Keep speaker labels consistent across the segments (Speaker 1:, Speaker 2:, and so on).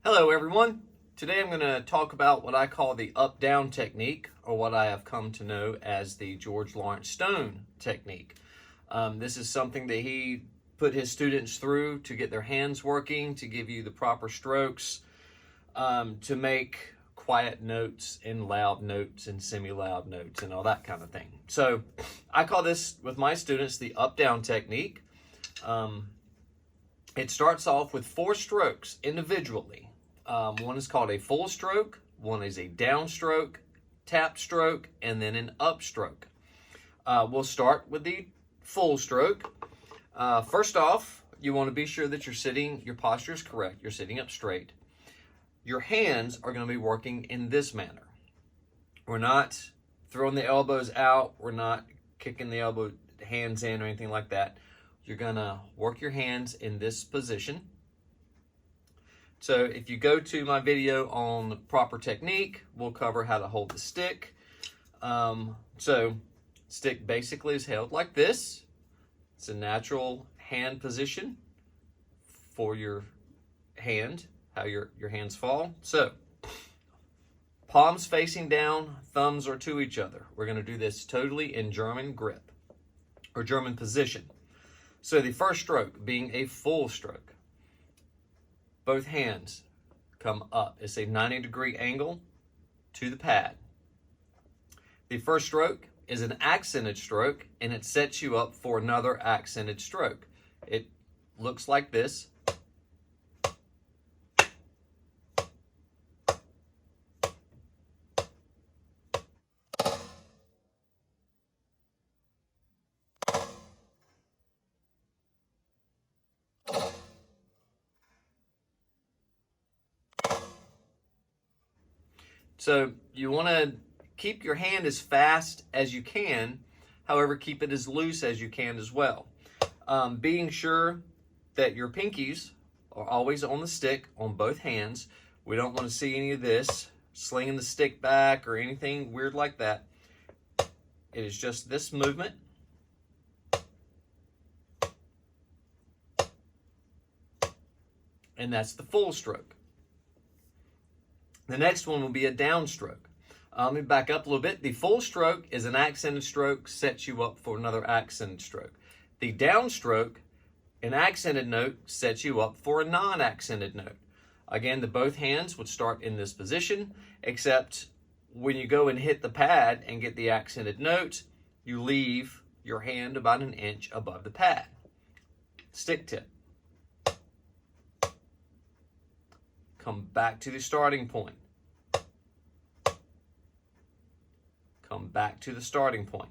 Speaker 1: Hello everyone. Today I'm going to talk about what I call the up-down technique, or what I have come to know as the George Lawrence Stone technique. This is something that he put his students through to get their hands working, to give you the proper strokes, to make quiet notes and loud notes and semi-loud notes and all that kind of thing. So I call this with my students the up-down technique. It starts off with 4 strokes individually. One is called a full stroke, one is a downstroke, tap stroke, and then an upstroke. We'll start with the full stroke. First off, you want to be sure that your posture is correct. You're sitting up straight. Your hands are going to be working in this manner. We're not throwing the elbows out. We're not kicking the hands in or anything like that. You're going to work your hands in this position. So if you go to my video on the proper technique, we'll cover how to hold the stick. So stick basically is held like this. It's a natural hand position for your hand, how your hands fall. So palms facing down, thumbs are to each other. We're going to do this totally in German grip or German position. So the first stroke being a full stroke. Both hands come up. It's a 90-degree angle to the pad. The first stroke is an accented stroke, and it sets you up for another accented stroke. It looks like this. So you want to keep your hand as fast as you can, however, keep it as loose as you can as well. Being sure that your pinkies are always on the stick on both hands. We don't want to see any of this, slinging the stick back or anything weird like that. It is just this movement. And that's the full stroke. The next one will be a downstroke. Let me back up a little bit. The full stroke is an accented stroke, sets you up for another accented stroke. The downstroke, an accented note, sets you up for a non-accented note. Again, both hands would start in this position, except when you go and hit the pad and get the accented note, you leave your hand about an inch above the pad. Stick tip. Come back to the starting point. Come back to the starting point.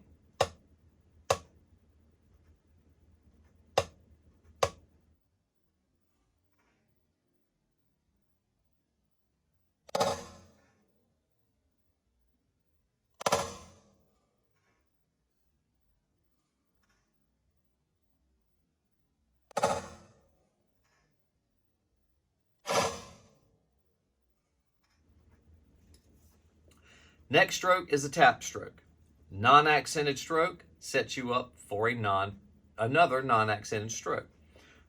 Speaker 1: Next stroke is a tap stroke. Non-accented stroke sets you up for another non-accented stroke.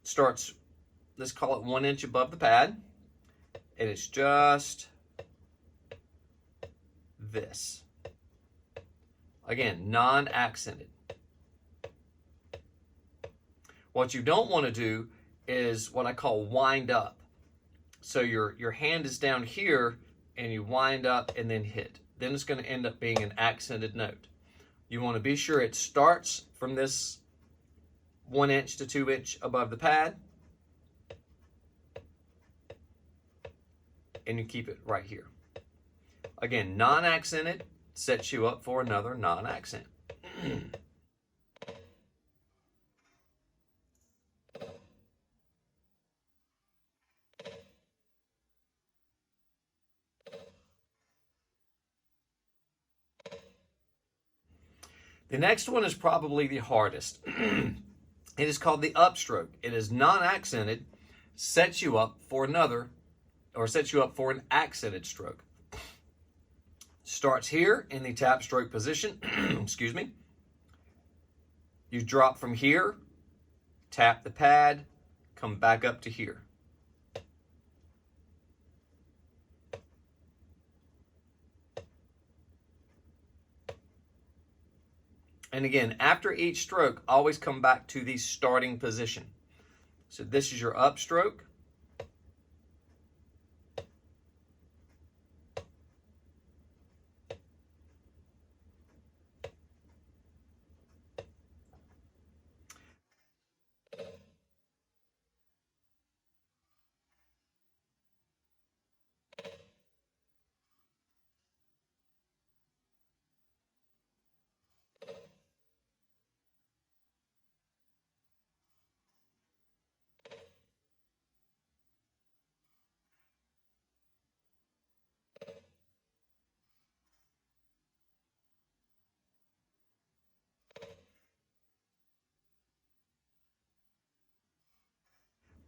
Speaker 1: Starts, let's call it 1 inch above the pad, and it's just this. Again, non-accented. What you don't want to do is what I call wind up. So your hand is down here, and you wind up and then hit. Then it's going to end up being an accented note. You want to be sure it starts from this 1 inch to 2 inch above the pad, and you keep it right here. Again, non-accented sets you up for another non-accent. The next one is probably the hardest. It is called the upstroke. It is non-accented, sets you up for an accented stroke. Starts here in the tap stroke position. Excuse me. You drop from here, tap the pad, come back up to here. And again, after each stroke, always come back to the starting position. So this is your upstroke.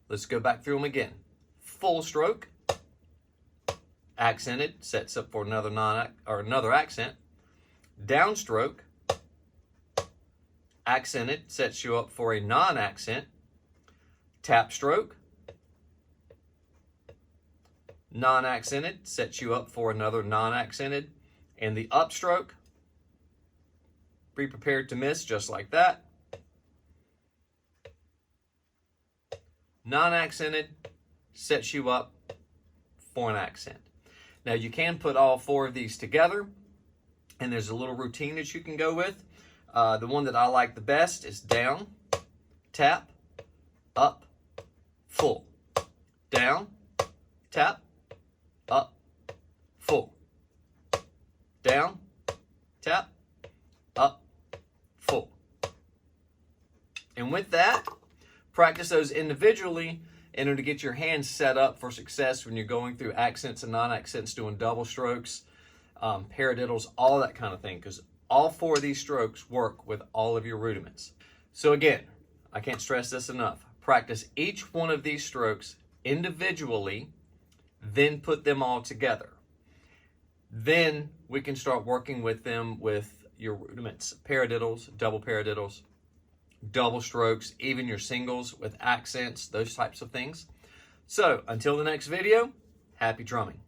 Speaker 1: Let's go back through them again. Full stroke, accented, sets up for another accent. Downstroke, accented, sets you up for a non-accent. Tap stroke, non-accented, sets you up for another non-accented. And the upstroke, be prepared to miss just like that. Non-accented sets you up for an accent. Now you can put all four of these together, and there's a little routine that you can go with. The one that I like the best is down, tap, up, full. Down, tap, up, full. Down, tap, up, full. And with that, practice those individually in order to get your hands set up for success when you're going through accents and non-accents, doing double strokes, paradiddles, all that kind of thing, because all four of these strokes work with all of your rudiments. So again, I can't stress this enough. Practice each one of these strokes individually, then put them all together. Then we can start working with them with your rudiments, paradiddles, double strokes, even your singles with accents, those types of things. So until the next video, happy drumming.